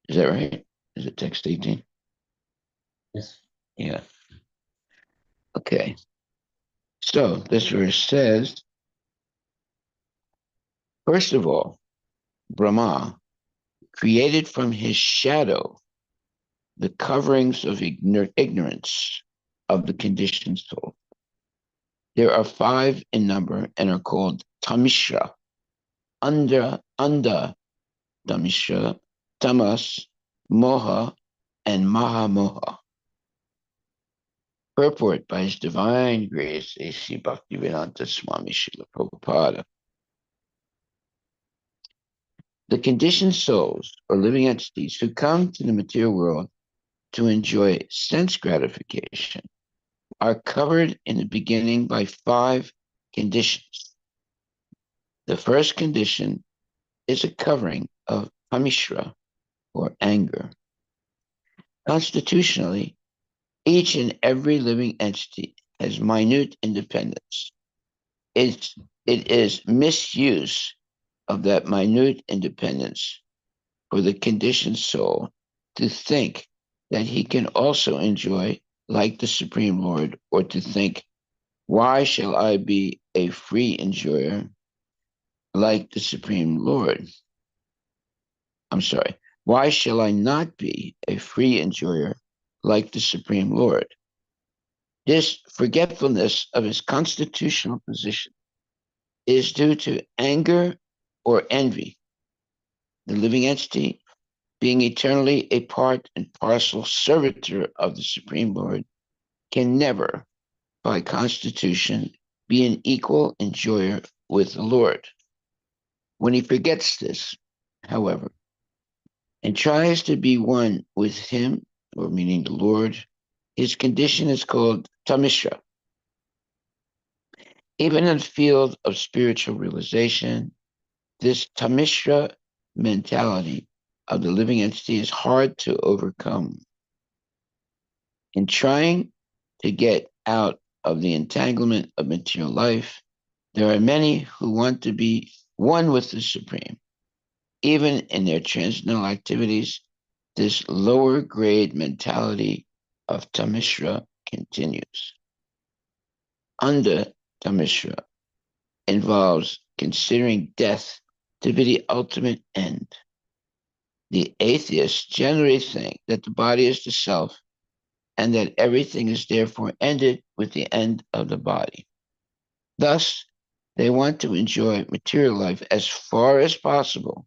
Is that right? Is it text 18? Yes. Yeah. Okay. So this verse says, first of all, Brahma created from his shadow the coverings of ignorance of the conditioned soul. There are five in number and are called Tamishra, under Tamishra, Tamas, Moha, and Mahamoha. Purport by His Divine Grace, A.C. Bhaktivedanta Swami Srila Prabhupada. The conditioned souls or living entities who come to the material world to enjoy sense gratification are covered in the beginning by five conditions. The first condition is a covering of Hamishra, or anger. Constitutionally, each and every living entity has minute independence. It is misuse of that minute independence for the conditioned soul to think that he can also enjoy like the Supreme Lord, or to think, why shall I be a free enjoyer like the Supreme Lord? I'm sorry. Why shall I not be a free enjoyer like the Supreme Lord? This forgetfulness of his constitutional position is due to anger or envy. The living entity, being eternally a part and parcel servitor of the Supreme Lord, can never, by constitution, be an equal enjoyer with the Lord. When he forgets this, however, and tries to be one with him, or meaning the Lord, his condition is called Tamishra. Even in the field of spiritual realization, this Tamishra mentality of the living entity is hard to overcome. In trying to get out of the entanglement of material life, there are many who want to be one with the Supreme. Even in their transcendental activities, this lower grade mentality of Tamishra continues. Under Tamishra involves considering death to be the ultimate end. The atheists generally think that the body is the self and that everything is therefore ended with the end of the body. Thus, they want to enjoy material life as far as possible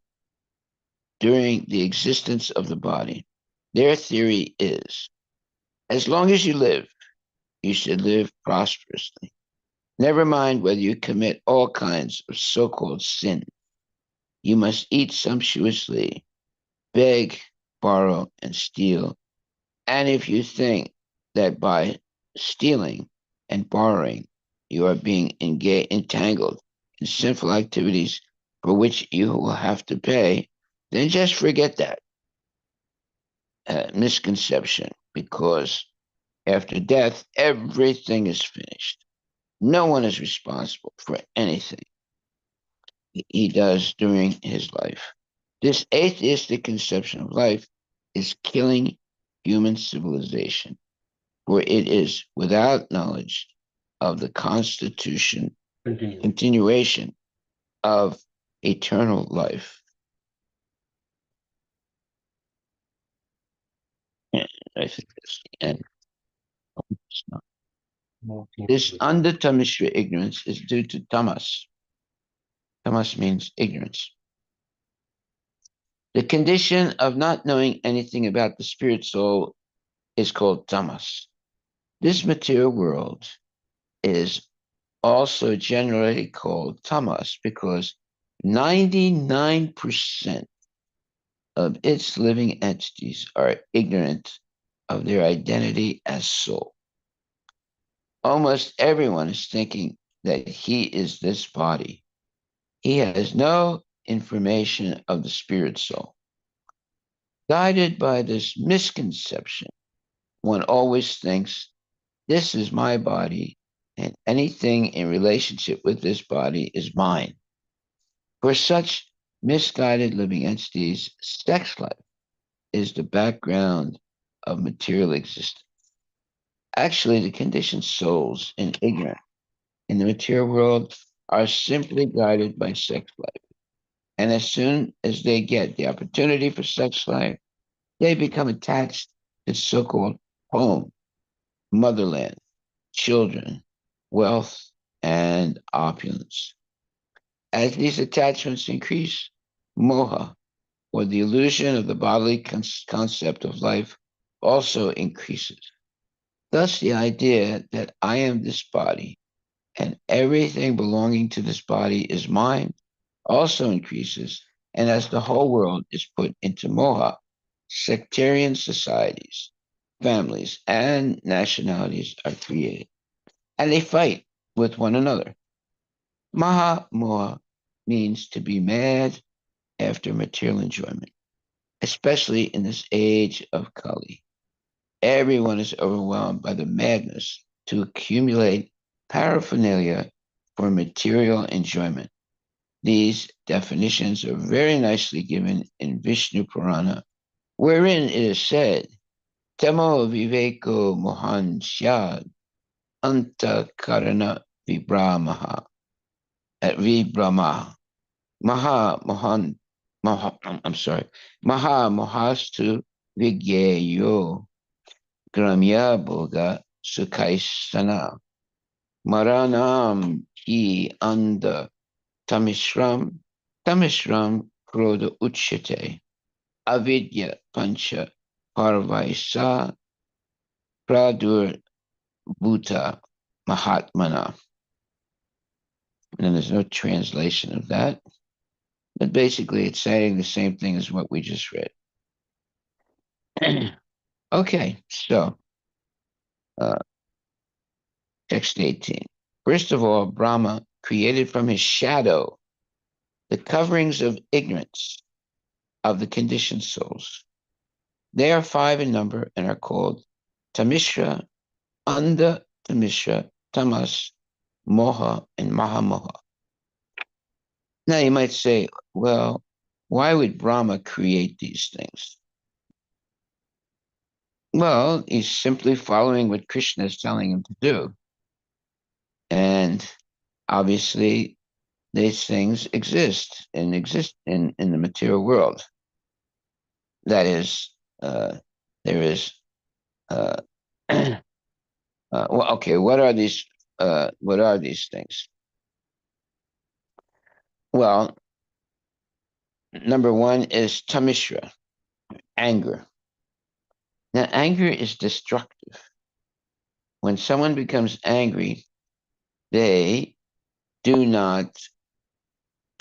during the existence of the body. Their theory is, as long as you live, you should live prosperously. Never mind whether you commit all kinds of so-called sin. You must eat sumptuously, beg, borrow, and steal. And if you think that by stealing and borrowing, you are being entangled in sinful activities for which you will have to pay, then just forget that misconception, because after death, everything is finished. No one is responsible for anything he does during his life. This atheistic conception of life is killing human civilization, for it is without knowledge of the constitution Continue. continuation of eternal life. And I think that's the end. This under Tamishra ignorance is due to tamas. Tamas means ignorance. The condition of not knowing anything about the spirit soul is called tamas. This material world is also generally called tamas because 99% of its living entities are ignorant of their identity as soul. Almost everyone is thinking that he is this body. He has no information of the spirit soul. Guided by this misconception, one always thinks, this is my body, and anything in relationship with this body is mine. For such misguided living entities, sex life is the background of material existence. Actually, the conditioned souls in ignorance in the material world are simply guided by sex life. And as soon as they get the opportunity for sex life, they become attached to so called home, motherland, children, wealth, and opulence. As these attachments increase, moha, or the illusion of the bodily concept of life, also increases. Thus, the idea that I am this body and everything belonging to this body is mine also increases, and as the whole world is put into moha, sectarian societies, families, and nationalities are created, and they fight with one another. Maha moha means to be mad after material enjoyment, especially in this age of Kali. Everyone is overwhelmed by the madness to accumulate paraphernalia for material enjoyment. These definitions are very nicely given in Vishnu Purana, wherein it is said, Tamo viveko mohan syad anta karana vibramaha at vibrama maha mohan maha, I'm sorry, maha mohastu vigyayo gramya boga sukaisana maranam hi anda tamishram tamishram kroda uchyate avidya pancha parvaisa pradur bhuta mahatmana. And there's no translation of that. But basically, it's saying the same thing as what we just read. Okay, so uh, text 18. First of all, Brahma created from his shadow the coverings of ignorance of the conditioned souls. They are five in number and are called Tamishra, Anda Tamishra, Tamas, Moha, and Mahamoha. Now you might say, well, why would Brahma create these things? Well, he's simply following what Krishna is telling him to do. And obviously, these things exist in the material world. That is, there is, uh, well, okay, what are these things? Well, number one is tamishra, anger. Now, anger is destructive. When someone becomes angry, they do not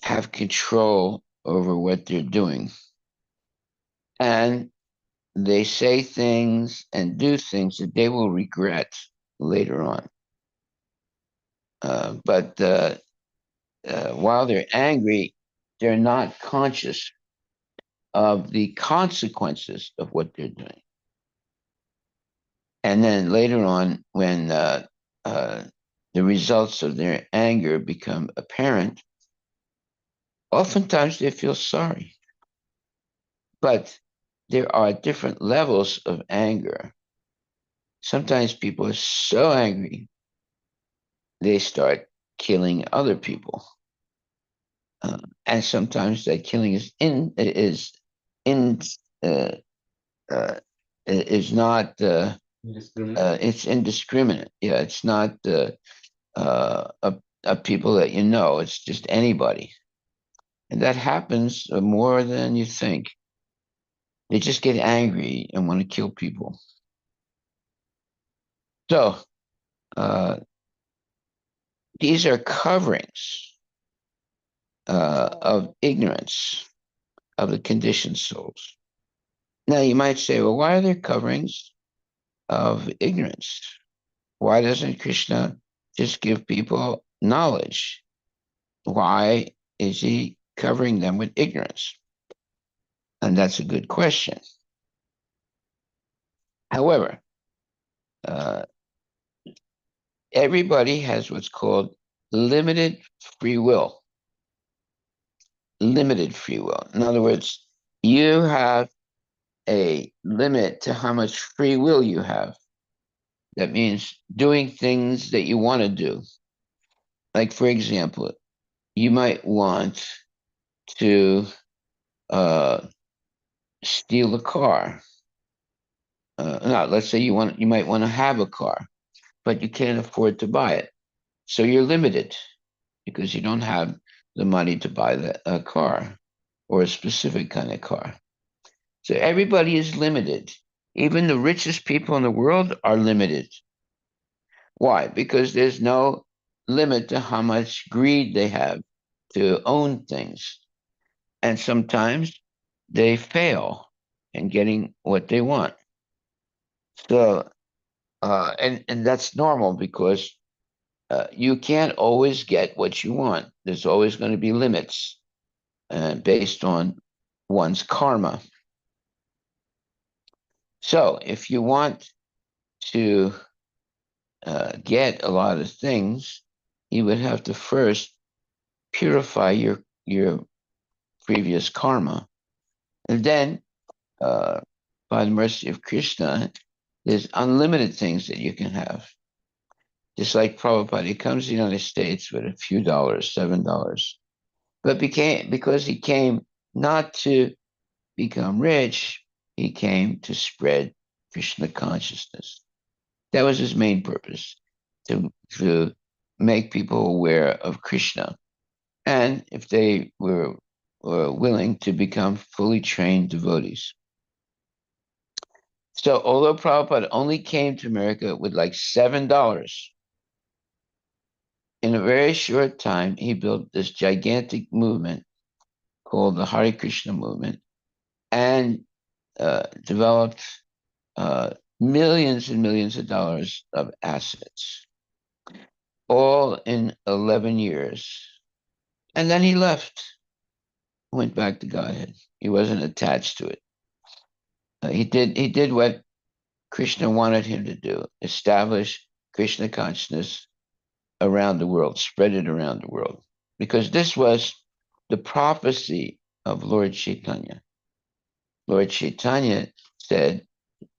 have control over what they're doing. And they say things and do things that they will regret later on. But while they're angry, they're not conscious of the consequences of what they're doing. And then later on, when uh, the results of their anger become apparent, oftentimes they feel sorry. But there are different levels of anger. Sometimes people are so angry, they start killing other people. And sometimes that killing in uh, uh, is not it's indiscriminate. Yeah, it's not a people that you know. It's just anybody, and that happens more than you think. They just get angry and want to kill people. So these are coverings of ignorance of the conditioned souls. Now you might say, well, why are there coverings of ignorance? Why doesn't Krishna just give people knowledge? Why is he covering them with ignorance? And that's a good question. However, uh, everybody has what's called limited free will. Limited free will. In other words, you have a limit to how much free will you have. That means doing things that you want to do. Like, for example, you might want to uh, steal a car. No, let's say you might want to have a car, but you can't afford to buy it. So you're limited because you don't have the money to buy a car or a specific kind of car. So everybody is limited. Even the richest people in the world are limited. Why? Because there's no limit to how much greed they have to own things. And sometimes they fail in getting what they want. So, and that's normal because you can't always get what you want. There's always going to be limits based on one's karma. So, if you want to get a lot of things, you would have to first purify your previous karma, and then, uh, by the mercy of Krishna, there's unlimited things that you can have. Just like Prabhupada, he comes to the United States with a few dollars, $7, but because he came not to become rich, he came to spread Krishna consciousness. That was his main purpose, to make people aware of Krishna. And if they were willing to become fully trained devotees. So although Prabhupada only came to America with like $7, in a very short time, he built this gigantic movement called the Hare Krishna movement and developed millions and millions of dollars of assets, all in 11 years. And then he left, went back to Godhead. He wasn't attached to it. He did what Krishna wanted him to do, establish Krishna consciousness around the world, spread it around the world. Because this was the prophecy of Lord Chaitanya. Lord Chaitanya said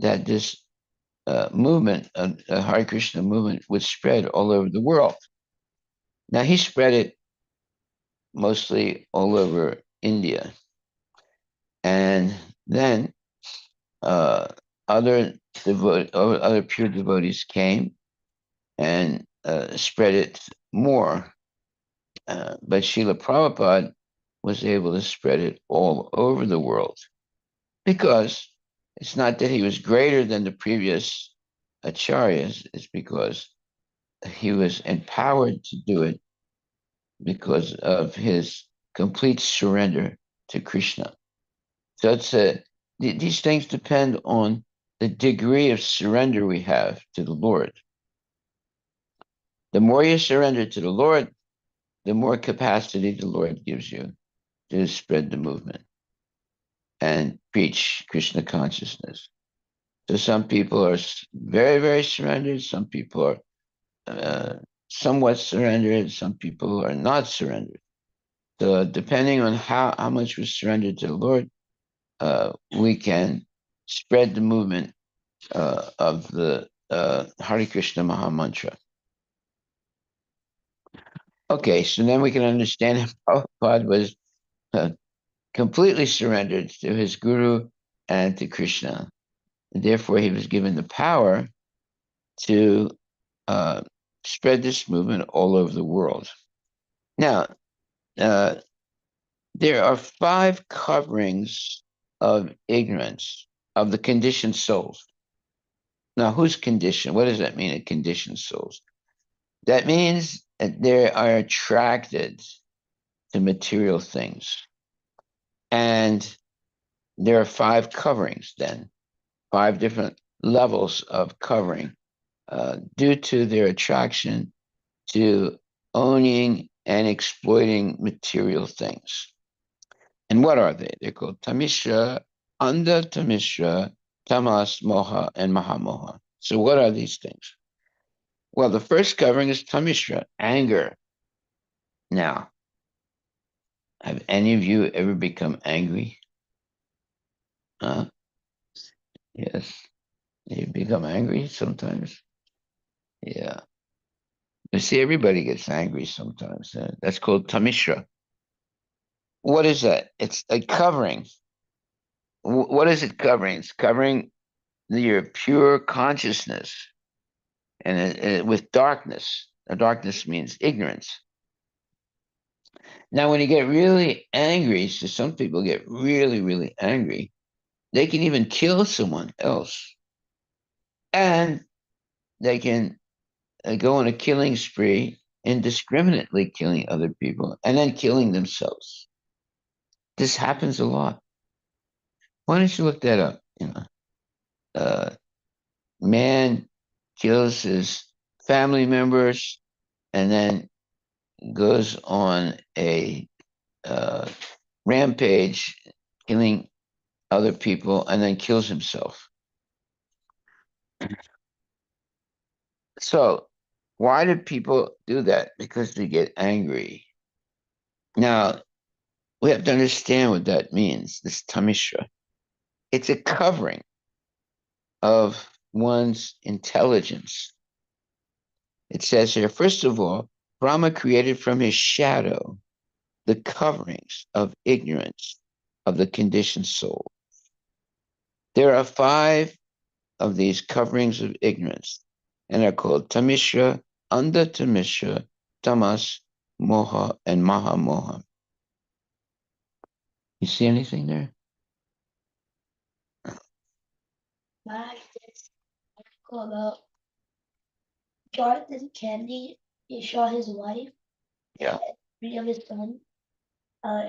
that this movement, Hare Krishna movement, would spread all over the world. Now, he spread it mostly all over India. And then uh, other pure devotees came and spread it more. But Srila Prabhupada was able to spread it all over the world because it's not that he was greater than the previous acharyas, it's because he was empowered to do it because of his complete surrender to Krishna. So these things depend on the degree of surrender we have to the Lord. The more you surrender to the Lord, the more capacity the Lord gives you to spread the movement and preach Krishna consciousness. So some people are very, very surrendered. Some people are somewhat surrendered. Some people are not surrendered. So depending on how much we surrender to the Lord, we can spread the movement of the Hare Krishna Maha Mantra. Okay, so then we can understand how Prabhupada was uh, completely surrendered to his guru and to Krishna. And therefore, he was given the power to uh, spread this movement all over the world. Now, uh, there are 5 coverings of ignorance of the conditioned souls. Now, whose condition? What does that mean, a conditioned souls? That means that they are attracted to material things. And there are 5 coverings then, 5 different levels of covering due to their attraction to owning and exploiting material things. And what are they? They're called Tamishra, Anda Tamishra, Tamas, Moha, and Mahamoha. So what are these things? Well, the first covering is Tamishra, anger. Now, have any of you ever become angry? Huh? Yes. You become angry sometimes. Yeah. You see, everybody gets angry sometimes. That's called tamishra. What is that? It's a covering. What is it covering? It's covering your pure consciousness and with darkness. Darkness means ignorance. Now, when you get really angry, so some people get really, really angry, they can even kill someone else. And they can go on a killing spree, indiscriminately killing other people, and then killing themselves. This happens a lot. Why don't you look that up? Uh, man kills his family members and then goes on a uh, rampage, killing other people, and then kills himself. So, why do people do that? Because they get angry. Now, we have to understand what that means, this tamishra. It's a covering of one's intelligence. It says here, first of all, Brahma created from his shadow the coverings of ignorance of the conditioned soul. There are five of these coverings of ignorance, and are called tamishra, anda tamishra, tamas, moha, and maha moha. You see anything there? Maharaj, this article about Jonathan Kennedy. He shot his wife Yeah, and three of his sons,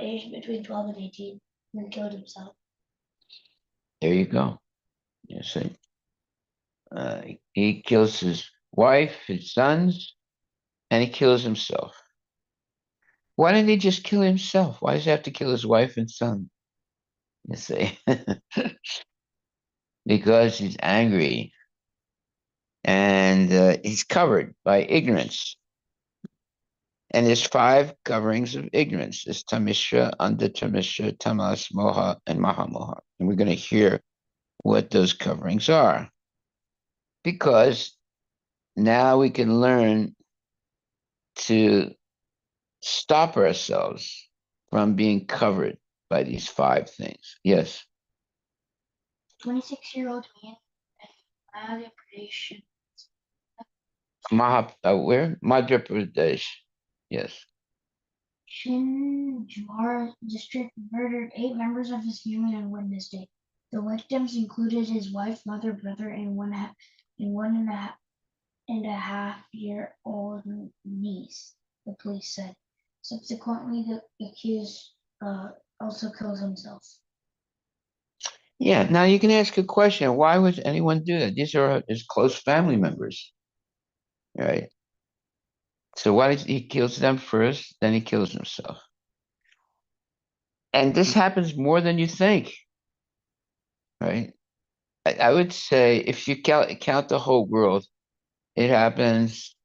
aged between 12 and 18, and then killed himself. there you go. You see, he kills his wife, his sons, and he kills himself. Why didn't he just kill himself? Why does he have to kill his wife and son? You see, because he's angry and he's covered by ignorance. And there's five coverings of ignorance. There's tamishra, andatamisha, tamas, moha, and mahamoha. And we're going to hear what those coverings are. Because now we can learn to stop ourselves from being covered by these five things. Yes. 26-year-old man and Madhya Pradesh. Where? Madhya Pradesh. Yes. Chinjwar district murdered 8 members of his family on Wednesday. The victims included his wife, mother, brother, and one and a half year old niece, the police said. Subsequently, the accused also killed himself. Yeah. Now you can ask a question. Why would anyone do that? These are his close family members, right? So why did he kills them first, then he kills himself? And this happens more than you think, right? I would say if you count the whole world, it happens,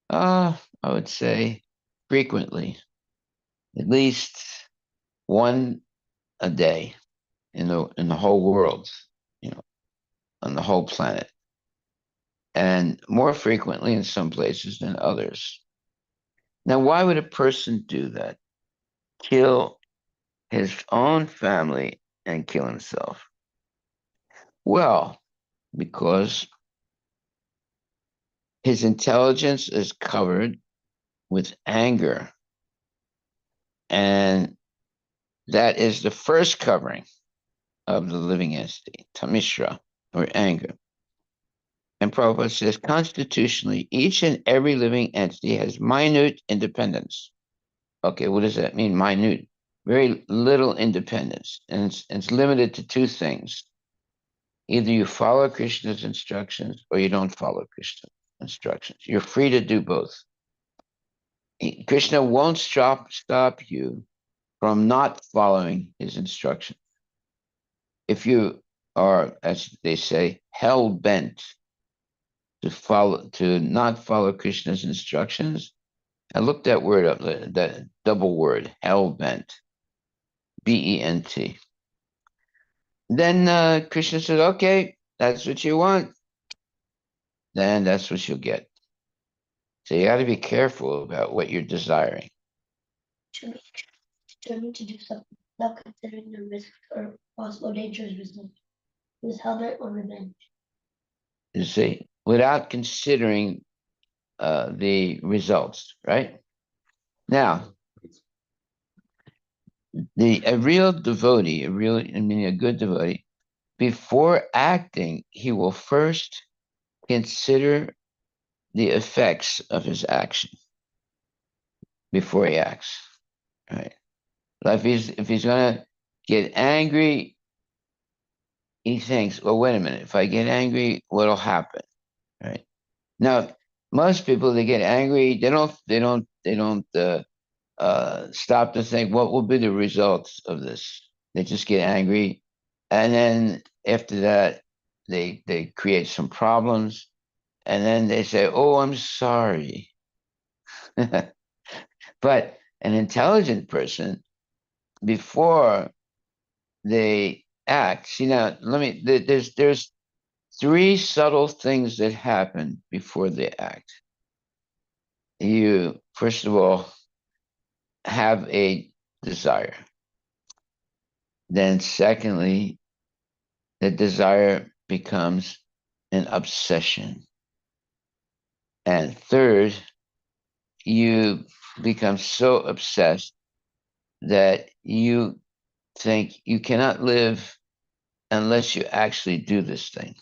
I would say frequently, at least one a day in the whole world, you know, on the whole planet, and more frequently in some places than others. Now, why would a person do that? Kill his own family and kill himself? Well, because his intelligence is covered with anger, and that is the first covering of the living entity, tamishra, or anger. And Prabhupada says, constitutionally, each and every living entity has minute independence. Okay, what does that mean? Minute. Very little independence. And it's limited to two things. Either you follow Krishna's instructions or you don't follow Krishna's instructions. You're free to do both. Krishna won't stop you from not following his instructions. If you are, as they say, hell bent to not follow Krishna's instructions, I looked that word up, that double word, hell bent, Bent. Then Krishna said, okay, that's what you want, then that's what you'll get. So you got to be careful about what you're desiring. To be determined to do something without considering the risks or possible dangers withheld it or revenge. You see, without considering the results, right? Now, a real devotee, a good devotee, before acting, he will first consider the effects of his action before he acts. Right? Like if he's gonna get angry, he thinks, well, wait a minute, if I get angry, what'll happen? Right? Now, most people they get angry, they don't stop to think what will be the results of this. They just get angry, and then after that, they create some problems, and then they say, "Oh, I'm sorry." But an intelligent person, before they act, see now, there's three subtle things that happen before they act. You first of all have a desire. Then secondly, the desire becomes an obsession. And third, you become so obsessed that you think you cannot live unless you actually do this thing.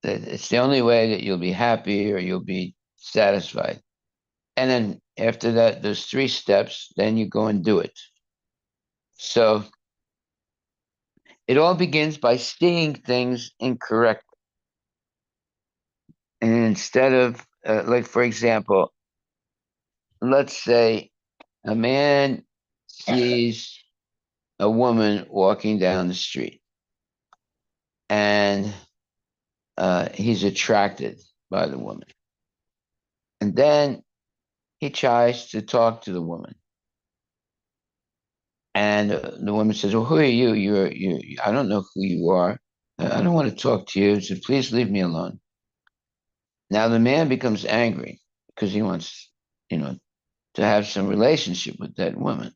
That it's the only way that you'll be happy or you'll be satisfied. And then after that, those three steps, then you go and do it. So it all begins by seeing things incorrectly. And instead of, like, for example, let's say a man sees a woman walking down the street and he's attracted by the woman. And then he tries to talk to the woman. And the woman says, "Well, who are you? I don't know who you are. I don't want to talk to you. So please leave me alone." Now the man becomes angry because he wants, you know, to have some relationship with that woman.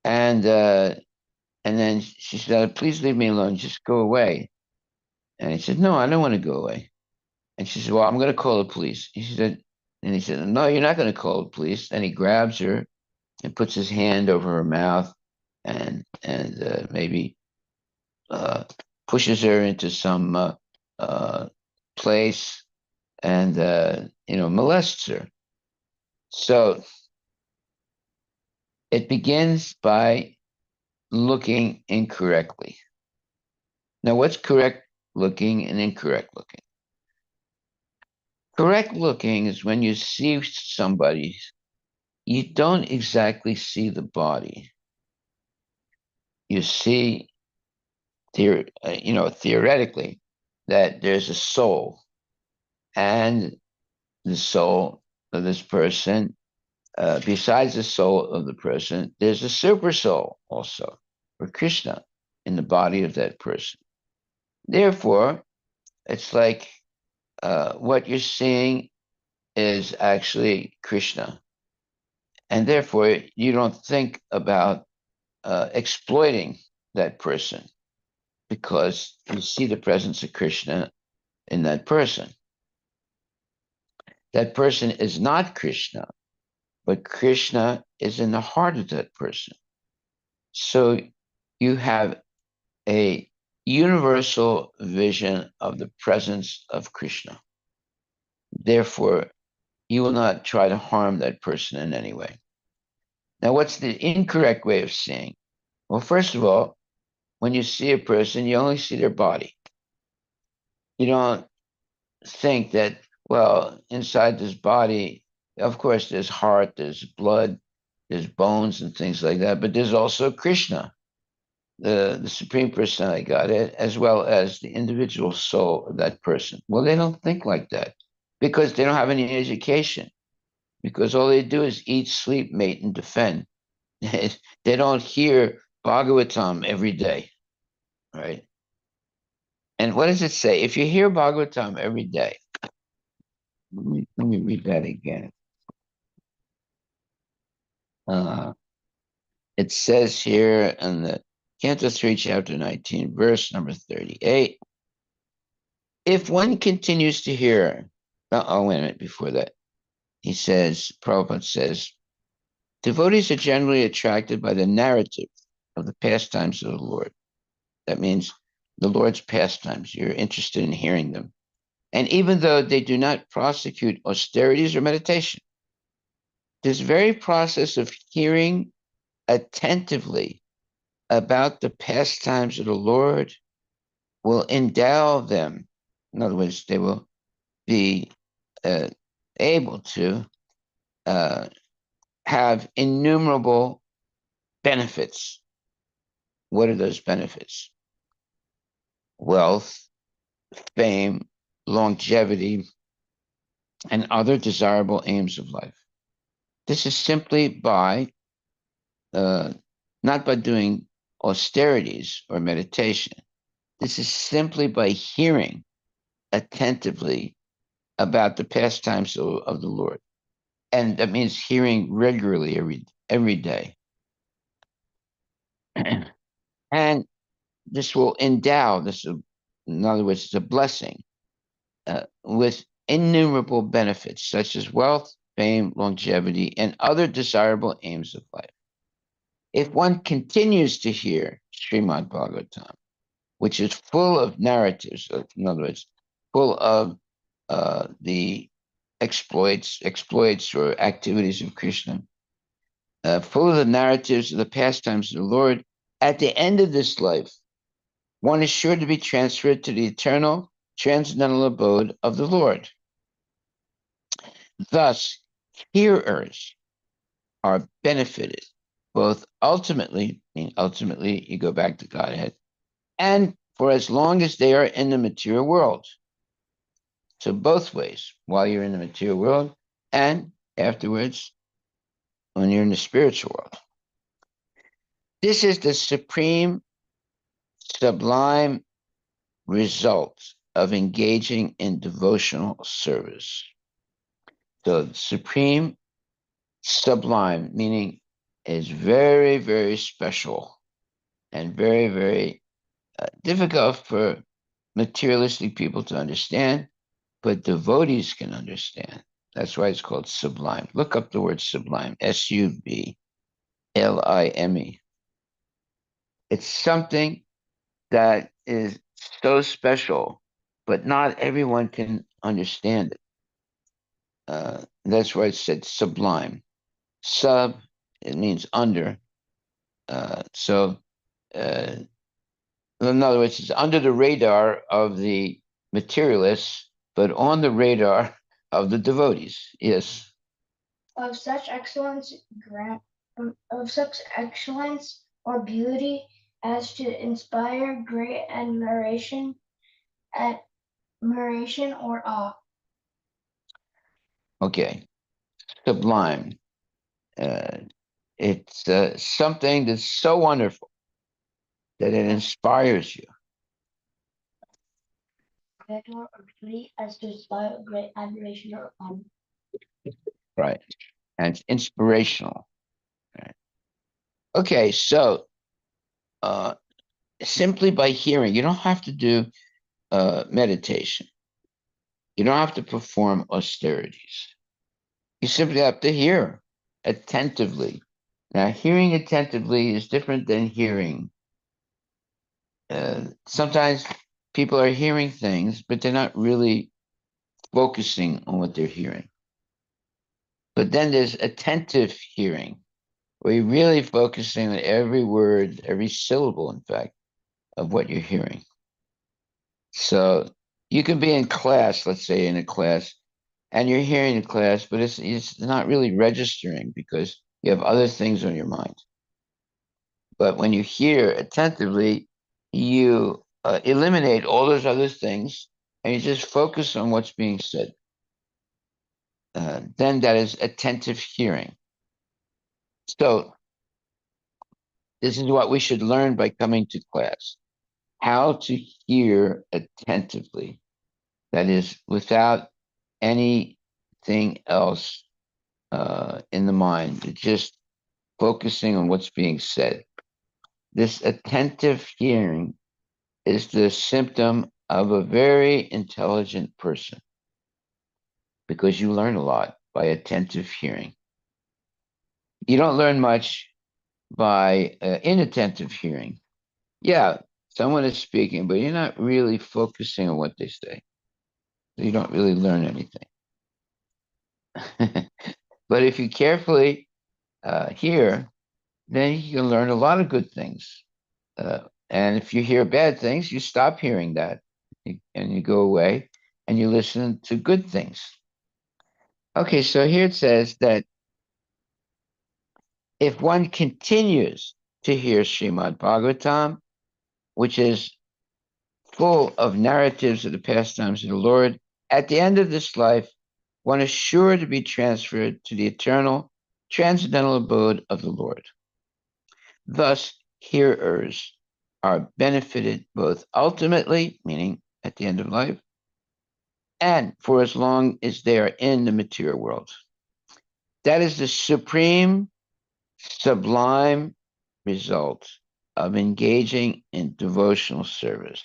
and uh, and then she said, "Please leave me alone. Just go away." And he said, "No, I don't want to go away." And she said, "Well, I'm going to call the police." And he said, "No, you're not going to call the police." And he grabs her and puts his hand over her mouth and maybe uh, pushes her into some uh, place and molests her. So it begins by looking incorrectly. Now, what's correct looking and incorrect looking? Correct looking is when you see somebody, you don't exactly see the body. You see, theoretically, that there's a soul, and the soul of this person, besides the soul of the person, there's a super soul also, or Krishna, in the body of that person. Therefore, it's like what you're seeing is actually Krishna. And therefore, you don't think about exploiting that person because you see the presence of Krishna in that person. That person is not Krishna, but Krishna is in the heart of that person. So you have a universal vision of the presence of Krishna. Therefore, you will not try to harm that person in any way. Now, what's the incorrect way of seeing? Well, first of all, when you see a person, you only see their body. You don't think that, well, inside this body, of course, there's heart, there's blood, there's bones and things like that, but there's also Krishna, the Supreme Personality Godhead, as well as the individual soul of that person. Well, they don't think like that because they don't have any education, because all they do is eat, sleep, mate, and defend. They don't hear Bhagavatam every day, right? And what does it say? If you hear Bhagavatam every day, let me read that again. Uh, it says here in the Canto 3, Chapter 19, verse number 38, if one continues to hear, oh, wait a minute, before that, he says, Prabhupada says, devotees are generally attracted by the narrative of the pastimes of the Lord. That means the Lord's pastimes. You're interested in hearing them. And even though they do not prosecute austerities or meditation, this very process of hearing attentively about the pastimes of the Lord will endow them. In other words, they will be uh, able to uh, have innumerable benefits. What are those benefits? Wealth, fame, longevity, and other desirable aims of life. This is simply by uh, not by doing austerities or meditation. This is simply by hearing attentively about the pastimes of the Lord. And that means hearing regularly every day. And this will endow this, in other words, it's a blessing with innumerable benefits such as wealth, fame, longevity, and other desirable aims of life. If one continues to hear Srimad Bhagavatam, which is full of narratives, in other words, full of the exploits or activities of Krishna, full of the narratives of the pastimes of the Lord, at the end of this life, one is sure to be transferred to the eternal, transcendental abode of the Lord. Thus, hearers are benefited both ultimately, meaning ultimately you go back to Godhead, and for as long as they are in the material world. So both ways, while you're in the material world and afterwards when you're in the spiritual world. This is the supreme, sublime result of engaging in devotional service. So supreme, sublime, meaning is very, very special and very, very difficult for materialistic people to understand, but devotees can understand. That's why it's called sublime. Look up the word sublime, Sublime. It's something that is so special, but not everyone can understand it. That's why it said sublime. Sub, it means under. So, uh, in other words, it's under the radar of the materialists, but on the radar of the devotees. Yes. Of such excellence, grant of such excellence or beauty as to inspire great admiration or awe. Okay. Sublime. Uh, it's something that's so wonderful that it inspires you. Or beauty as to inspire great admiration or awe. Right. And it's inspirational. Right. Okay, so uh, simply by hearing, you don't have to do meditation. You don't have to perform austerities. You simply have to hear attentively. Now, hearing attentively is different than hearing. Sometimes people are hearing things, but they're not really focusing on what they're hearing. But then there's attentive hearing, where you're really focusing on every word, every syllable, in fact, of what you're hearing. So you can be in class, let's say in a class, and you're hearing the class, but it's not really registering because you have other things on your mind. But when you hear attentively, you eliminate all those other things and you just focus on what's being said. Then that is attentive hearing. So this is what we should learn by coming to class. how to hear attentively. That is, without anything else in the mind, just focusing on what's being said. This attentive hearing is the symptom of a very intelligent person because you learn a lot by attentive hearing. You don't learn much by inattentive hearing. Yeah, someone is speaking, but you're not really focusing on what they say. So you don't really learn anything. But if you carefully hear, then you can learn a lot of good things. And if you hear bad things, you stop hearing that and you go away and you listen to good things. Okay, so here it says that if one continues to hear Srimad Bhagavatam, which is full of narratives of the pastimes of the Lord, at the end of this life, one is sure to be transferred to the eternal, transcendental abode of the Lord. Thus, hearers are benefited both ultimately, meaning at the end of life, and for as long as they are in the material world. That is the supreme, sublime result of engaging in devotional service.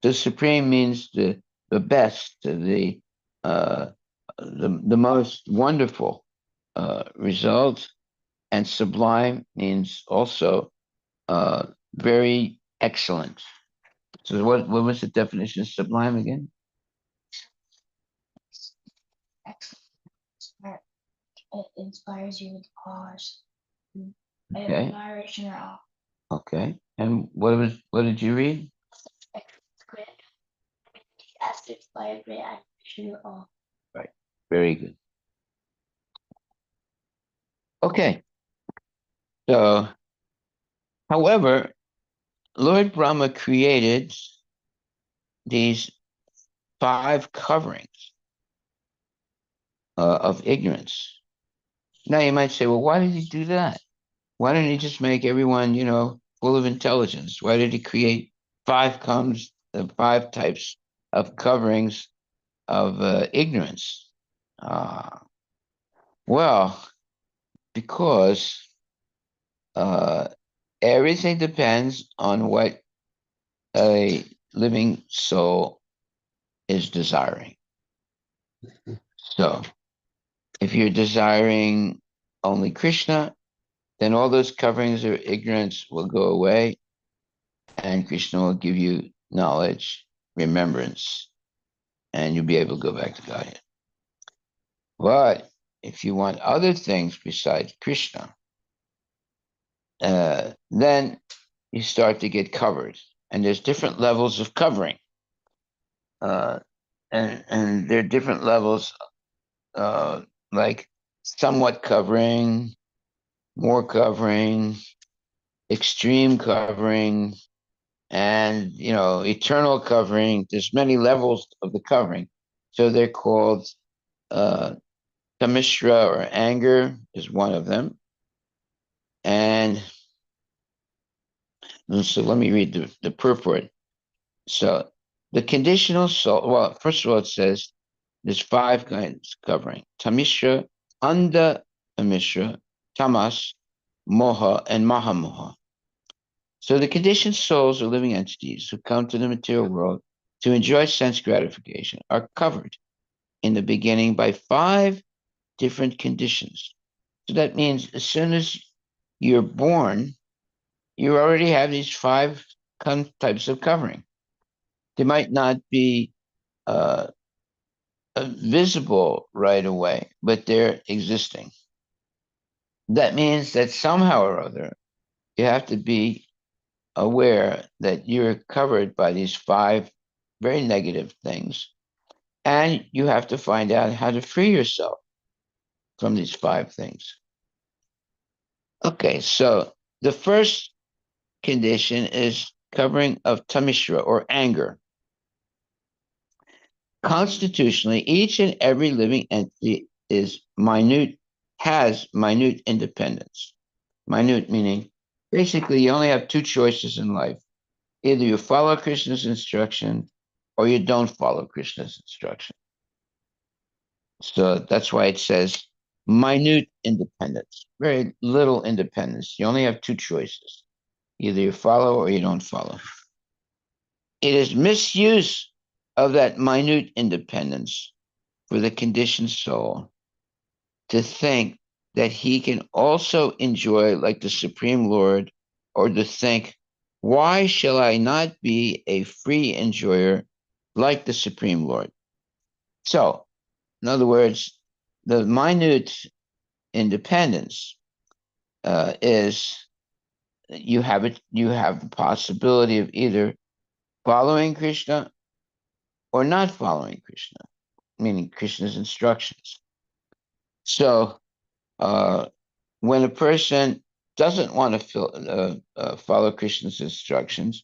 The supreme means the best, uh, the most wonderful result, and sublime means also very excellent. So what was the definition of sublime again? Excellent. It inspires you with pause and Okay. admiration or awe. Okay. And what did you read? Excellent. Great. As to inspire great admiration or awe. Right. Very good. Okay. So, however, Lord Brahma created these five coverings of ignorance. Now you might say, well, why did he do that? Why didn't he just make everyone, full of intelligence? Why did he create five types of coverings of ignorance? Uh, well, because uh, everything depends on what a living soul is desiring. So, if you're desiring only Krishna, then all those coverings of ignorance will go away, and Krishna will give you knowledge, remembrance, and you'll be able to go back to Godhead. But if you want other things besides Krishna, then you start to get covered. And there's different levels of covering. Uh, and there are different levels, like somewhat covering, more covering, extreme covering, and eternal covering. There's many levels of the covering. So they're called uh, Tamishra, or anger is one of them. And so let me read the purport. So the conditional soul, well, first of all, it says there's five kinds covering: Tamishra, Anda Tamishra, Tamas, Moha, and Mahamoha. So the conditioned souls or living entities who come to the material world to enjoy sense gratification are covered in the beginning by five different conditions. So that means as soon as you're born, you already have these five types of covering. They might not be uh, visible right away, but they're existing. That means that somehow or other, you have to be aware that you're covered by these five very negative things, and you have to find out how to free yourself from these five things. Okay, so the first condition is covering of tamishra, or anger. Constitutionally, each and every living entity has minute independence. Minute meaning basically you only have two choices in life. Either you follow Krishna's instruction or you don't follow Krishna's instruction. So that's why it says minute independence, very little independence. You only have two choices. Either you follow or you don't follow. It is misuse of that minute independence for the conditioned soul to think that he can also enjoy like the Supreme Lord, or to think, why shall I not be a free enjoyer like the Supreme Lord? So, in other words, the minute independence is you have the possibility of either following Krishna or not following Krishna, meaning Krishna's instructions. So uh, when a person doesn't want to follow Krishna's instructions,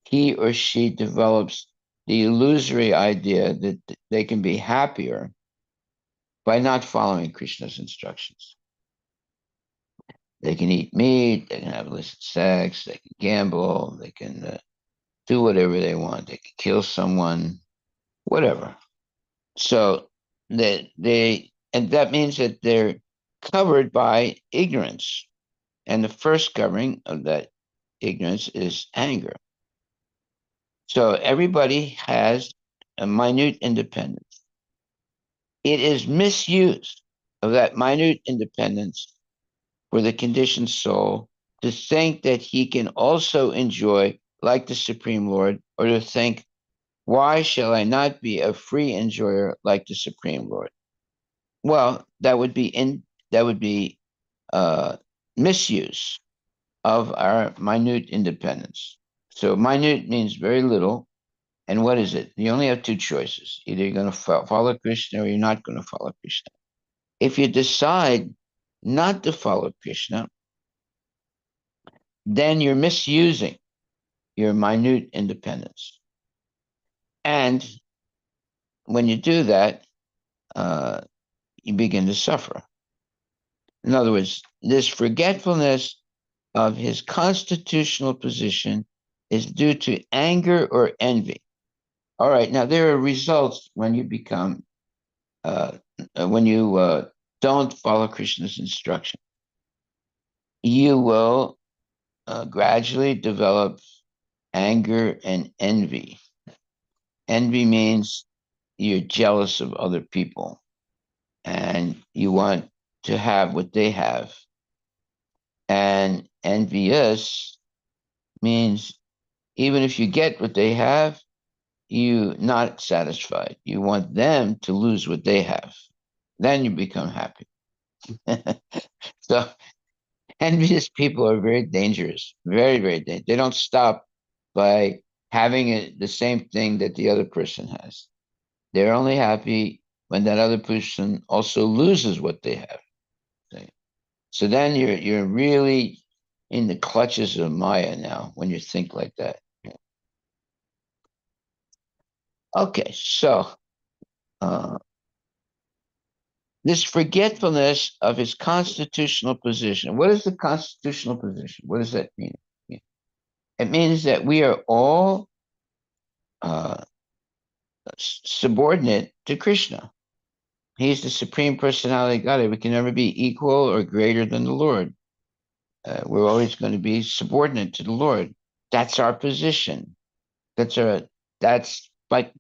he or she develops the illusory idea that they can be happier by not following Krishna's instructions. They can eat meat, they can have illicit sex, they can gamble, they can do whatever they want, they can kill someone, whatever. So and that means that they're covered by ignorance. And the first covering of that ignorance is anger. So everybody has a minute independence. It is misuse of that minute independence for the conditioned soul to think that he can also enjoy like the Supreme Lord, or to think, why shall I not be a free enjoyer like the Supreme Lord? Well, that would be misuse of our minute independence. So minute means very little. And what is it? You only have two choices. Either you're going to follow Krishna or you're not going to follow Krishna. If you decide not to follow Krishna, then you're misusing your minute independence. And when you do that, uh, you begin to suffer. In other words, this forgetfulness of his constitutional position is due to anger or envy. All right, now there are results when you become, when you don't follow Krishna's instruction. You will gradually develop anger and envy. Envy means you're jealous of other people and you want to have what they have. And envious means even if you get what they have, you not satisfied. You want them to lose what they have. Then you become happy. So envious people are very dangerous, very, very dangerous. They don't stop by having the same thing that the other person has. They're only happy when that other person also loses what they have. See? So then you're really in the clutches of Maya now when you think like that. Okay, so uh, this forgetfulness of his constitutional position. What is the constitutional position? What does that mean? It means that we are all uh, subordinate to Krishna. He's the supreme personality of God. We can never be equal or greater than the Lord. We're always going to be subordinate to the Lord. That's our position. That's our that's like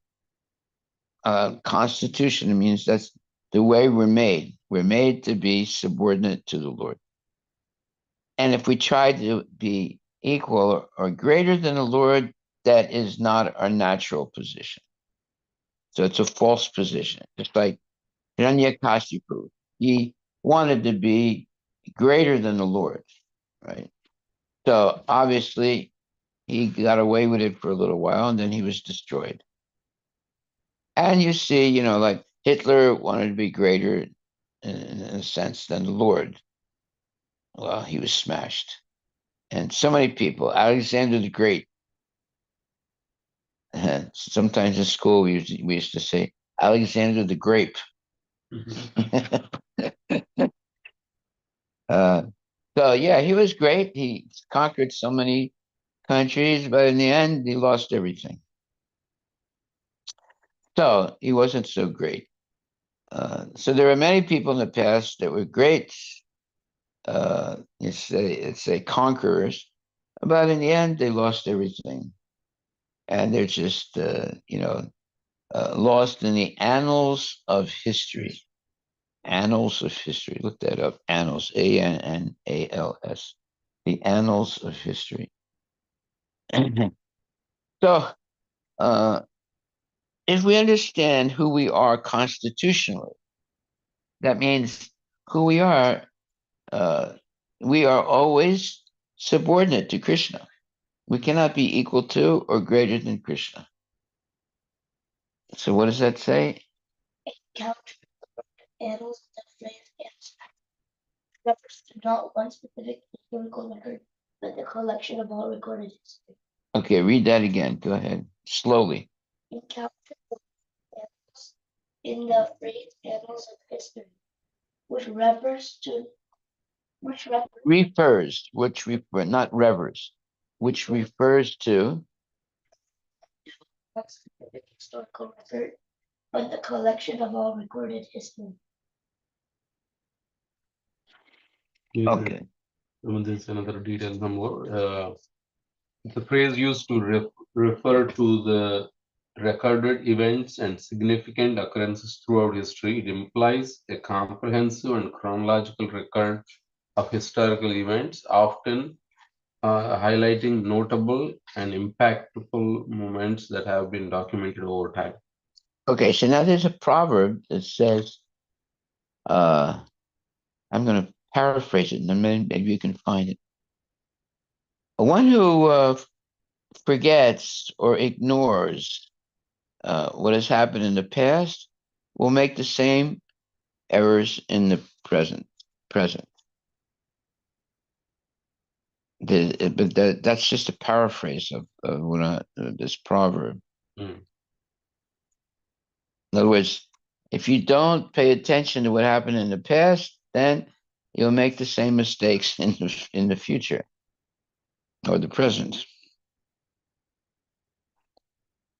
constitution. It means that's the way we're made. We're made to be subordinate to the Lord. And if we try to be equal or greater than the Lord, that is not our natural position. So it's a false position. Just like Hiranyakashipu, he wanted to be greater than the Lord, right? So obviously he got away with it for a little while and then he was destroyed. And you see, like Hitler wanted to be greater in a sense than the Lord. Well, he was smashed. And so many people, Alexander the Great, sometimes in school we used to say Alexander the Grape. uh, so yeah, he was great. He conquered so many countries, but in the end, he lost everything. So he wasn't so great. So there are many people in the past that were great, it's a conquerors, but in the end, they lost everything, and they're just lost in the annals of history. Annals of history. Look that up. Annals. Annals. The annals of history. So, uh, if we understand who we are constitutionally, that means who uh, we are always subordinate to Krishna. We cannot be equal to or greater than Krishna. So, what does that say? Count annals that phrase abstract refers to not one specific historical record, but the collection of all recorded history. Okay, read that again. Go ahead. Slowly. Encounter annals in the phrase annals of history, which refers to which refers Not revers, which refers to. to one specific historical record, but the collection of all recorded history. Okay. There's another detail number. The phrase used to refer to the recorded events and significant occurrences throughout history. It implies a comprehensive and chronological record of historical events, often highlighting notable and impactful moments that have been documented over time. Okay, so now there's a proverb that says, I'm going to paraphrase it, and then maybe you can find it. One who forgets or ignores what has happened in the past will make the same errors in the present. Present. But that's just a paraphrase of this proverb. Mm. In other words, if you don't pay attention to what happened in the past, then you'll make the same mistakes in the future or the present.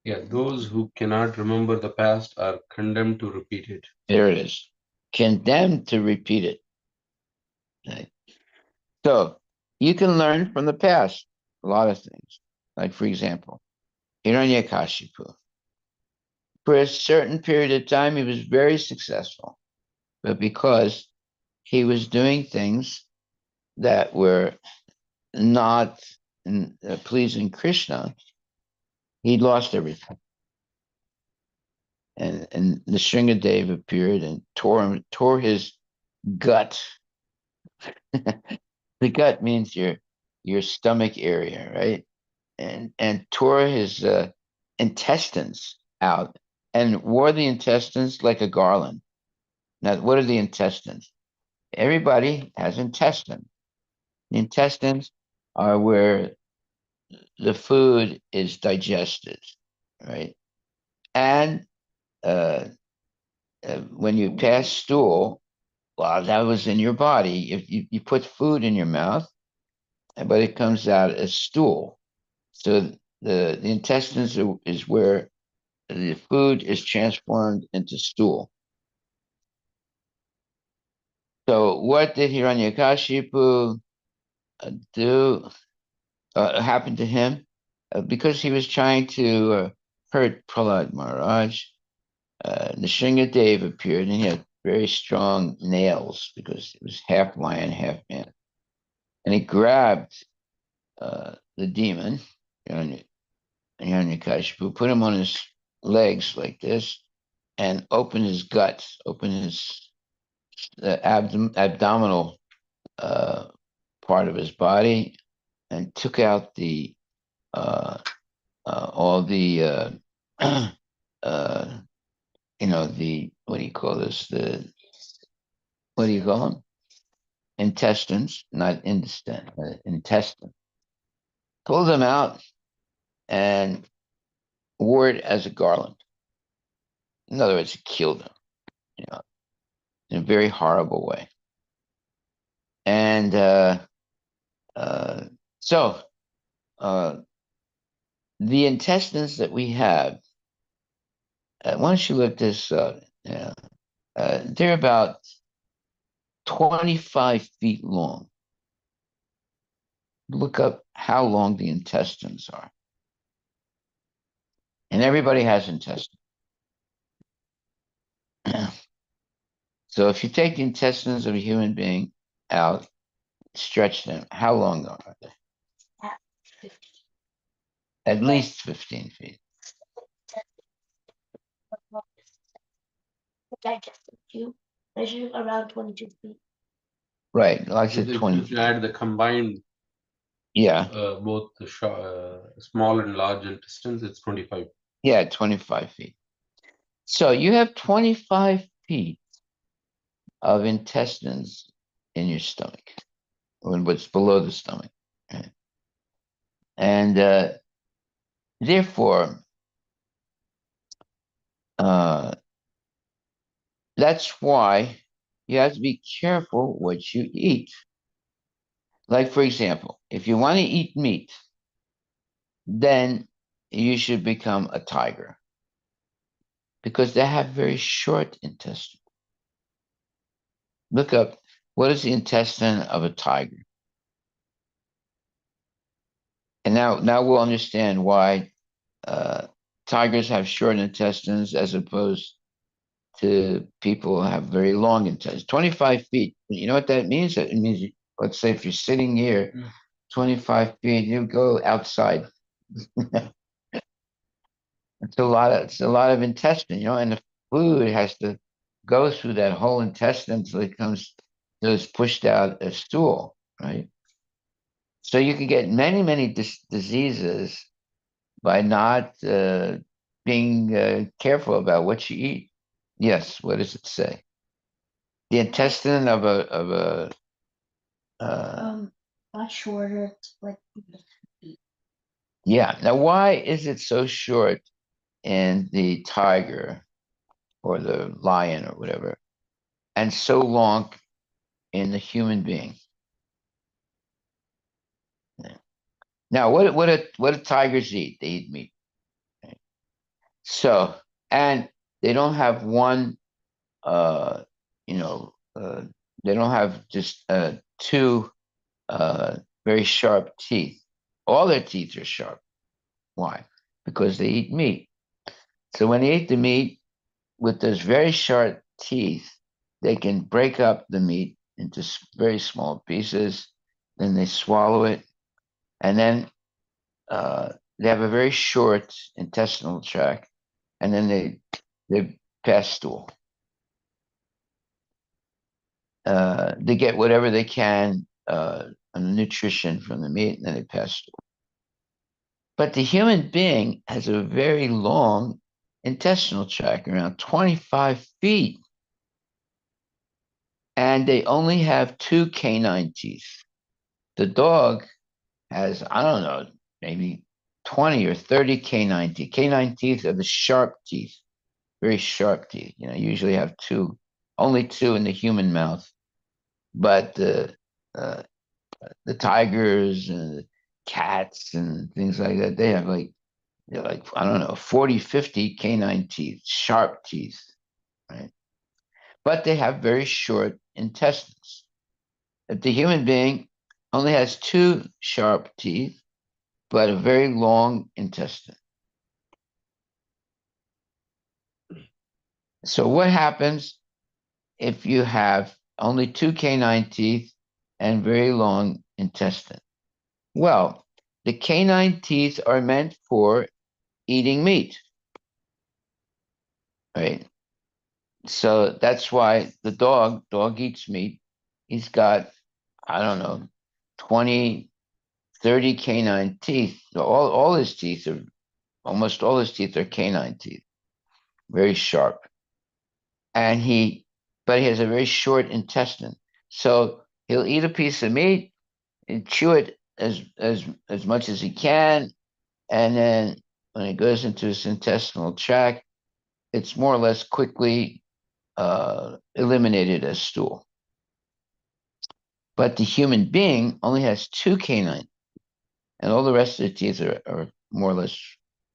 Yeah, those who cannot remember the past are condemned to repeat it. There it is. Condemned to repeat it. Right? So you can learn from the past a lot of things. Like, for example, Hiranyakashipu. For a certain period of time, he was very successful, but because he was doing things that were not pleasing Krishna, he lost everything. And the Shringadev appeared and tore his gut. The gut means your stomach area, right? And tore his intestines out and wore the intestines like a garland. Now, what are the intestines? Everybody has intestines. The intestines are where the food is digested, right? And uh, when you pass stool, well, that was in your body. If you put food in your mouth, but it comes out as stool. So the intestines is where the food is transformed into stool. So what did Hiranyakashipu do? Happen to him? Because he was trying to hurt Prahlad Maharaj. Nisringadev appeared and he had very strong nails because he was half lion, half man. And he grabbed the demon, Hiranyakashipu, put him on his legs like this, and opened his guts, opened his abdominal uh, part of his body, and took out the all the uh, the what do you call this? The what do you call them? Intestines, not intestine. Pulled them out and wore it as a garland. In other words, he killed him, you know, in a very horrible way. And uh, so the intestines that we have, why don't you look this up? Yeah. They're about 25 feet long. Look up how long the intestines are. And everybody has intestines. So if you take the intestines of a human being out, stretch them, how long are they? At 50. At least 15 feet. The digestive tube measuring around 22 feet. Right. Like I said, If 20 you feet. add the combined, Yeah. both the small and large intestines, it's 25. Yeah, 25 feet. So you have 25 feet of intestines in your stomach, or what's below the stomach. Right? And therefore, uh, that's why you have to be careful what you eat. Like, for example, if you want to eat meat, then you should become a tiger because they have very short intestine. Look up what is the intestine of a tiger. And now we'll understand why tigers have short intestines as opposed to people who have very long intestines. 25 feet. You know what that means? It means, let's say if you're sitting here, 25 feet, you go outside. It's a lot of intestine, and the food has to go through that whole intestine until it comes till it's pushed out a stool, right? So you can get many diseases by not being careful about what you eat. Yes, what does it say? The intestine of a Not shorter, like yeah. Now, why is it so short in the tiger or the lion or whatever, and so long in the human being? Now, what do tigers eat? They eat meat. Right? So, and they don't have one, uh, you know, they don't have just two very sharp teeth. All their teeth are sharp. Why? Because they eat meat. So when they eat the meat with those very sharp teeth, they can break up the meat into very small pieces. Then they swallow it, and then they have a very short intestinal tract, and then they pass stool. They get whatever they can nutrition from the meat, and then they pass stool. But the human being has a very long intestinal tract, around 25 feet, and they only have two canine teeth. The dog has, I don't know, maybe 20 or 30 canine teeth. Canine teeth are the sharp teeth, very sharp teeth. Usually have two, only two in the human mouth. But uh, the tigers and the cats and things like that, they have like I don't know, 40, 50 canine teeth, sharp teeth, right? But they have very short intestines. If the human being only has two sharp teeth, but a very long intestine. So what happens if you have only two canine teeth and very long intestine? Well, the canine teeth are meant for eating meat, right? So that's why the dog eats meat. He's got, I don't know, 20, 30 canine teeth. All his teeth are, almost all his teeth are canine teeth, very sharp. But he has a very short intestine. So he'll eat a piece of meat and chew it as much as he can. And then when it goes into his intestinal tract, it's more or less quickly eliminated as stool. But the human being only has two canine. and all the rest of the teeth are more or less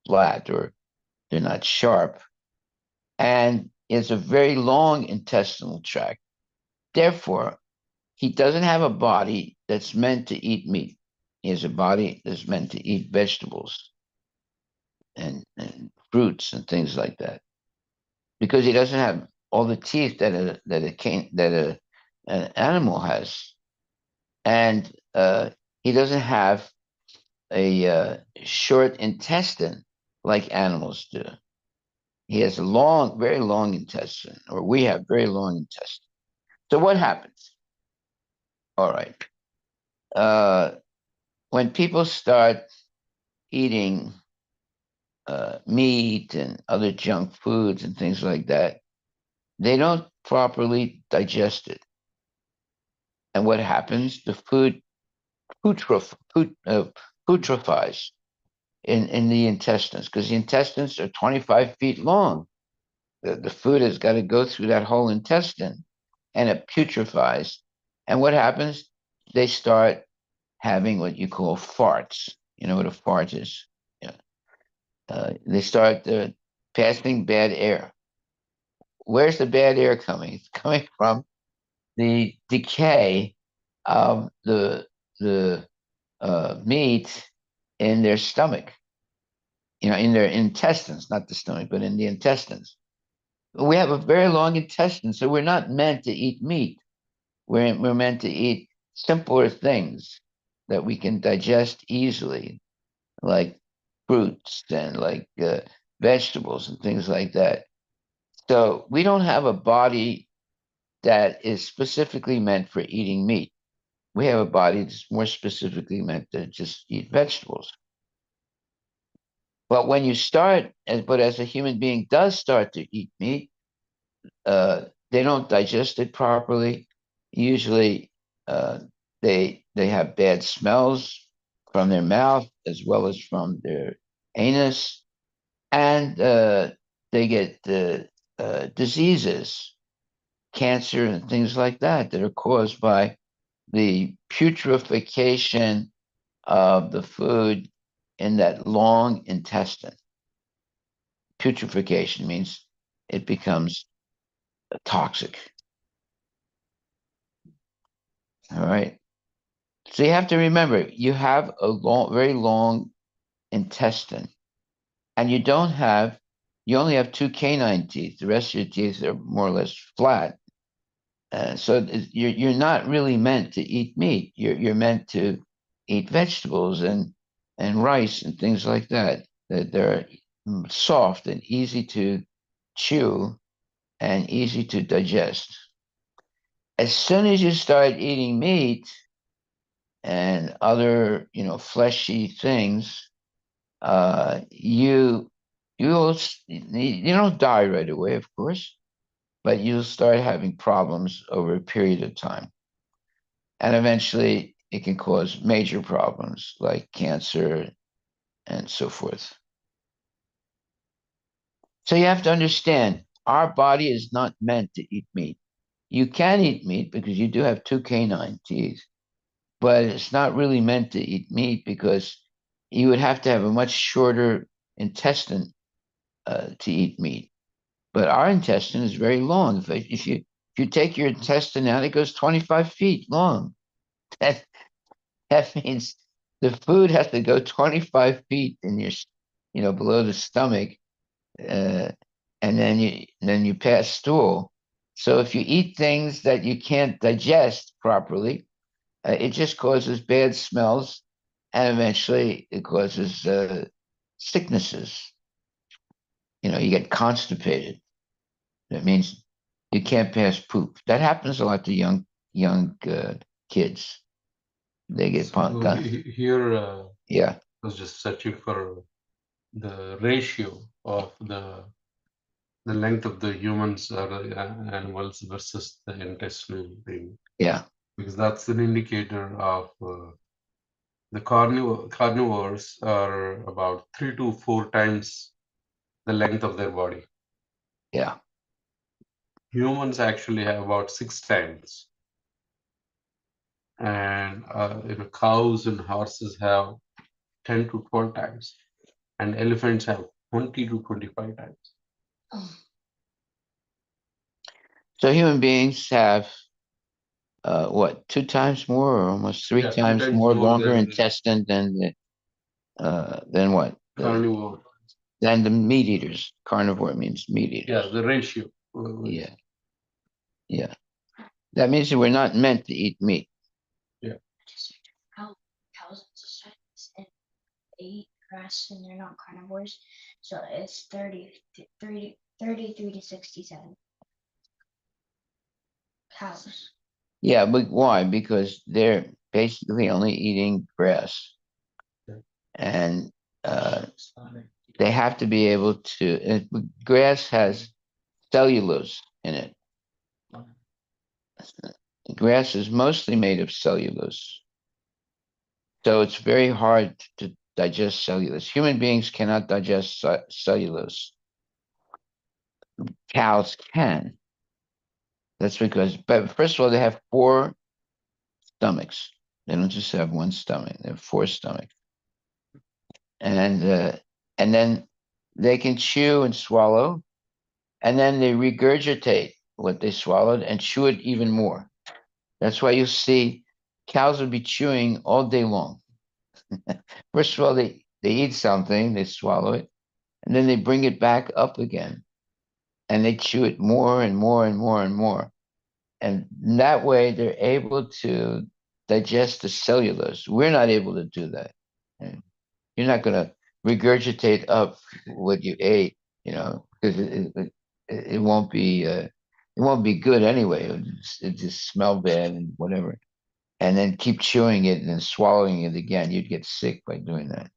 flat, or they're not sharp. And it's a very long intestinal tract. Therefore, he doesn't have a body that's meant to eat meat. He has a body that's meant to eat vegetables and fruits and things like that, because he doesn't have all the teeth that an animal has, and he doesn't have a short intestine like animals do. He has a long, very long intestine, or we have very long intestine. So what happens? All right. Uh, when people start eating meat and other junk foods and things like that, they don't properly digest it. And what happens? The food putrefies in the intestines, because the intestines are 25 feet long. The food has got to go through that whole intestine, and it putrefies. And what happens? They start having what you call farts. You know what a fart is? Yeah. They start passing bad air. Where's the bad air coming? It's coming from the decay of the meat in their stomach. In their intestines, not the stomach, but in the intestines. We have a very long intestine, so we're not meant to eat meat. We're meant to eat simpler things that we can digest easily, like fruits and like vegetables and things like that. So we don't have a body that is specifically meant for eating meat. We have a body that's more specifically meant to just eat vegetables. But when you start, but as a human being does start to eat meat, they don't digest it properly. Usually, uh, they have bad smells from their mouth as well as from their anus, and they get diseases, cancer, and things like that are caused by the putrefaction of the food in that long intestine. Putrefaction means it becomes toxic. All right. So you have to remember you have a long, very long intestine, and you only have two canine teeth. The rest of your teeth are more or less flat. So you're not really meant to eat meat. You're meant to eat vegetables and rice and things like that. That they're soft and easy to chew and easy to digest. As soon as you start eating meat and other, fleshy things, you you don't die right away, of course, but you'll start having problems over a period of time. And eventually it can cause major problems like cancer and so forth. So you have to understand our body is not meant to eat meat. You can eat meat because you do have two canine teeth, but it's not really meant to eat meat because you would have to have a much shorter intestine to eat meat. But our intestine is very long. If you take your intestine out, it goes 25 feet long. That that means the food has to go 25 feet in your, below the stomach, uh, and then you pass stool. So if you eat things that you can't digest properly, it just causes bad smells, and eventually it causes sicknesses. You get constipated. That means you can't pass poop. That happens a lot to young kids. They get So here, yeah, I was just searching for the ratio of the length of the humans or animals versus the intestinal thing, yeah, because that's an indicator of the carnivores are about 3 to 4 times the length of their body. yeah, Humans actually have about 6 times, and cows and horses have 10 to 12 times, and elephants have 20 to 25 times. So human beings have what, 2 times more or almost three Yeah, 2 times times more more longer than the intestine than what? carnivore. Than the meat eaters. Carnivore means meat eaters. Yeah, the ratio. Yeah. Yeah. That means that we're not meant to eat meat. Yeah. How cows exercise and they eat grass and they're not carnivores. So it's 33 to 67 cows. Yeah, but why? Because they're basically only eating grass. Yeah. And they have to be able to. Grass has cellulose in it. Grass is mostly made of cellulose. So it's very hard to digest cellulose. Human beings cannot digest cellulose. Cows can. That's because, but first of all, they have 4 stomachs. They don't just have one stomach. They have 4 stomachs. And then they can chew and swallow, and then they regurgitate what they swallowed and chew it even more. That's why you see cows will be chewing all day long. First of all, they eat something, they swallow it, and then they bring it back up again, and they chew it more and more and more and more. And that way they're able to digest the cellulose. We're not able to do that. You're not going to regurgitate up what you ate, because it won't be good anyway. It just smell bad and whatever. And then keep chewing it and then swallowing it again. You'd get sick by doing that.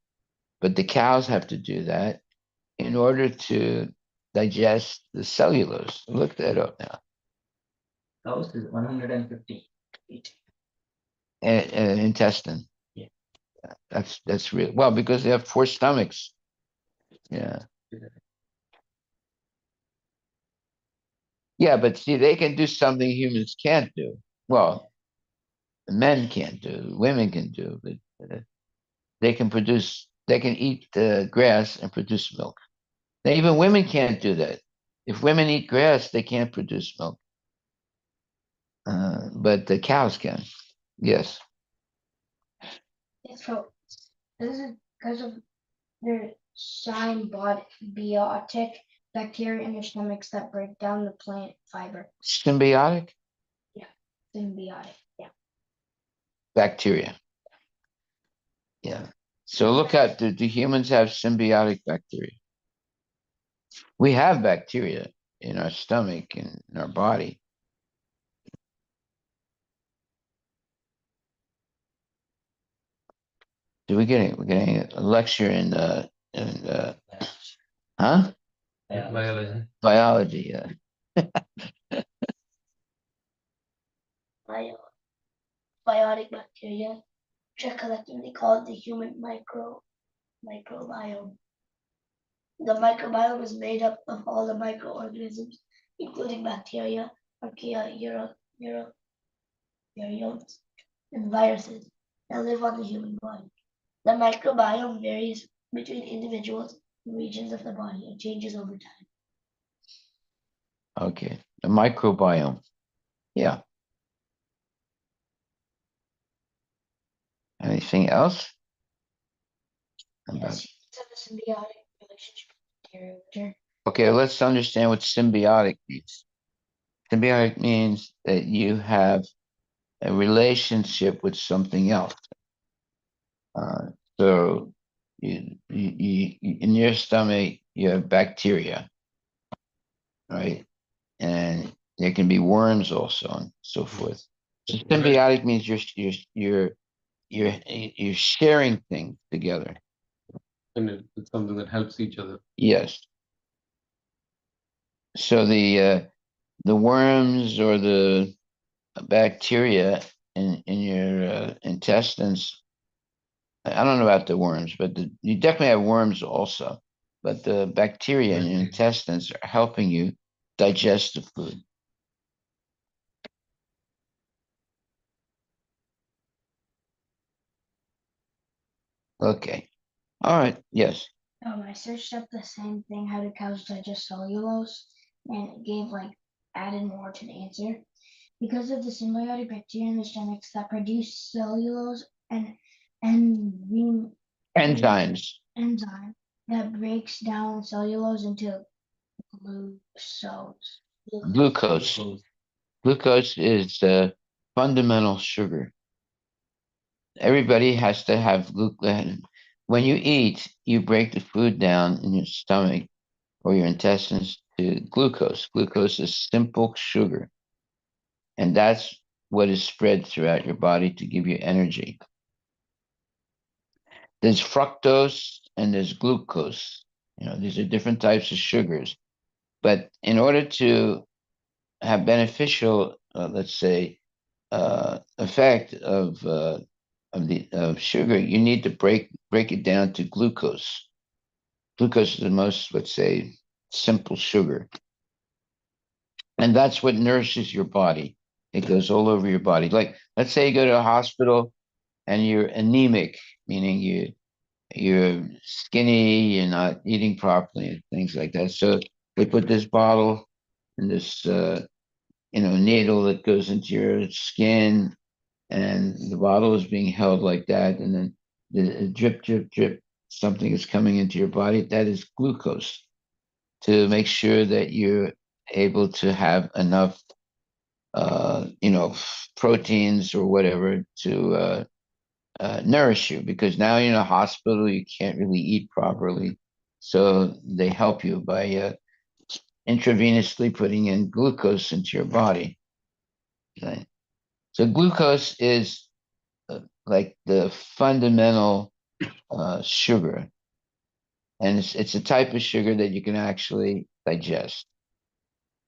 But the cows have to do that in order to digest the cellulose. Look that up now. Cows is 150 feet. And intestine. Yeah. That's real. Well, because they have 4 stomachs. Yeah. Yeah, but see, they can do something humans can't do. Well, men can't do, women can do, but they can eat grass and produce milk. Now, even women can't do that. If women eat grass, they can't produce milk. But the cows can. Yes. It's from this is because of their symbiotic bacteria in their stomachs that break down the plant fiber. Symbiotic Symbiotic. Yeah. bacteria. Yeah. So look at, do humans have symbiotic bacteria? We have bacteria in our stomach and in our body. We're getting a lecture in huh? Biology. Biology. Biotic bacteria, which are collectively called the human microbiome. The microbiome is made up of all the microorganisms, including bacteria, archaea, eukaryotes, and viruses that live on the human body. The microbiome varies between individuals and regions of the body and changes over time. Okay. The microbiome. Yeah. Anything else? Yes, humans have a symbiotic relationship with bacteria, which are Okay, let's understand what symbiotic means. Symbiotic means that you have a relationship with something else. So in your stomach, you have bacteria, right? And there can be worms also and so forth. So symbiotic means you're sharing things together. And it's something that helps each other. Yes. So the worms or the bacteria in your intestines. I don't know about the worms, but you definitely have worms also. But the bacteria in your intestines are helping you digest the food. Okay. All right. Yes. I searched up the same thing, how do cows digest cellulose, and it gave added more to the answer. Because of the symbiotic bacteria in the stomachs that produce cellulose and enzyme Enzymes. enzyme that breaks down cellulose into glucose. Glucose. Glucose is the fundamental sugar. Everybody has to have glucose. When you eat, you break the food down in your stomach or your intestines to glucose. Glucose is simple sugar, and that's what is spread throughout your body to give you energy. There's fructose and there's glucose. These are different types of sugars. But in order to have beneficial, let's say, effect of sugar, you need to break it down to glucose. Glucose is the most, let's say, simple sugar, and that's what nourishes your body. It goes all over your body. Like, let's say you go to a hospital and you're anemic, meaning you're skinny, you're not eating properly, and things like that. So they put this bottle and this needle that goes into your skin, and the bottle is being held like that, and then the drip, drip, drip, something is coming into your body. That is glucose to make sure that you're able to have enough, proteins or whatever to nourish you. Because now you're in a hospital, you can't really eat properly, so they help you by intravenously putting in glucose into your body. Okay? So glucose is like the fundamental sugar, and it's a type of sugar that you can actually digest.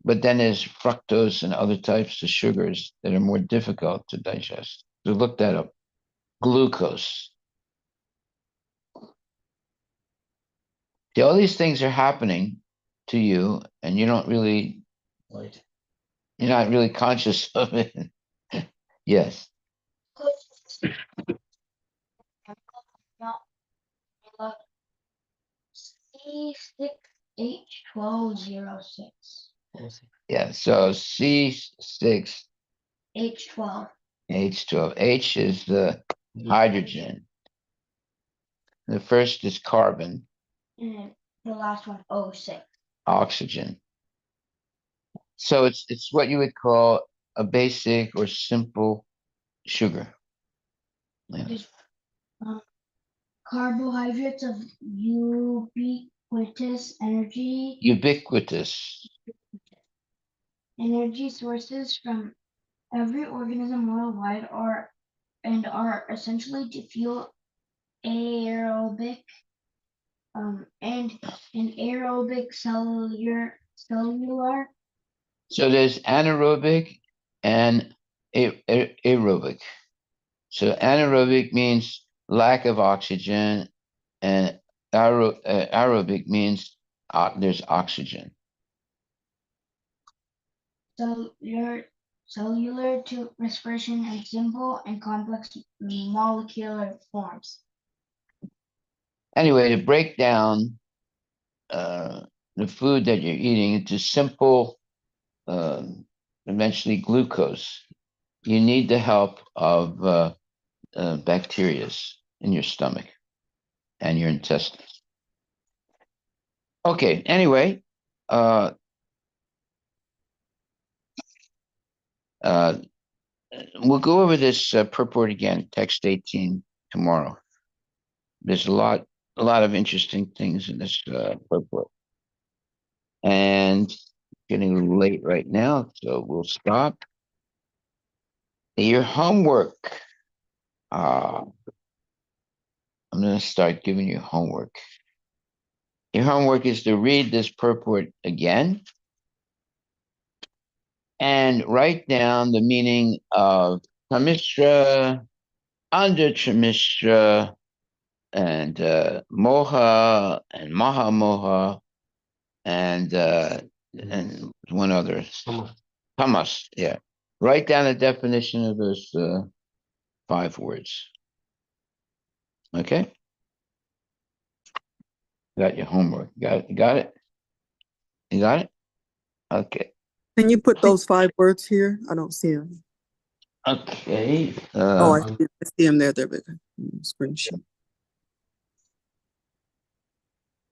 But then there's fructose and other types of sugars that are more difficult to digest. So look that up. Glucose. See, all these things are happening to you, and you're not really conscious of it. Yes. C6H1206. Yeah. So C6H12. H12. H is the hydrogen. The first is carbon, And the last one, 06. oxygen. So it's what you would call a basic or simple sugar. Yeah. There's carbohydrates of ubiquitous Ubiquitous. energy sources from every organism worldwide are essentially to fuel aerobic and aerobic cellular. So there's anaerobic and aerobic. So anaerobic means lack of oxygen, and aerobic means there's oxygen. Cellular to respiration in simple and complex molecular forms. Anyway, to break down the food that you're eating into simple, eventually glucose, you need the help of bacteria in your stomach and your intestines. Okay, anyway, uh, uh, we'll go over this purport again, text 18, tomorrow. There's a lot of interesting things in this purport. And getting late right now, so we'll stop. Your homework. I'm going to start giving you homework. Your homework is to read this purport again and write down the meaning of Tamishra, under Trimishra, and Moha, and Mahamoha, and one other. Tamas, yeah. Write down a definition of those 5 words. Okay? Got your homework. Got it? You got it? You got it? Okay. Can you put those 5 words here? I don't see them. Okay. Oh, I see them there. They're bigger. Screenshot.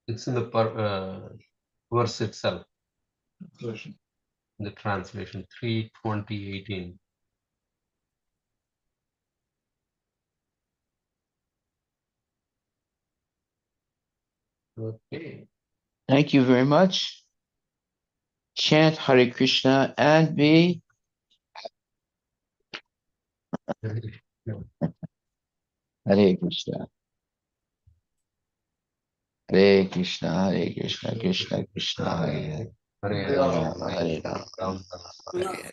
It's in the verse itself. The translation 3:20:18. Okay. Thank you very much. Chant Hare Krishna and be Hare Krishna. Hare Krishna, Hare Krishna, Krishna Krishna, Hare Hare, Hare Hare Rama, Rama, Hare Rama, Ram. Hare Hare.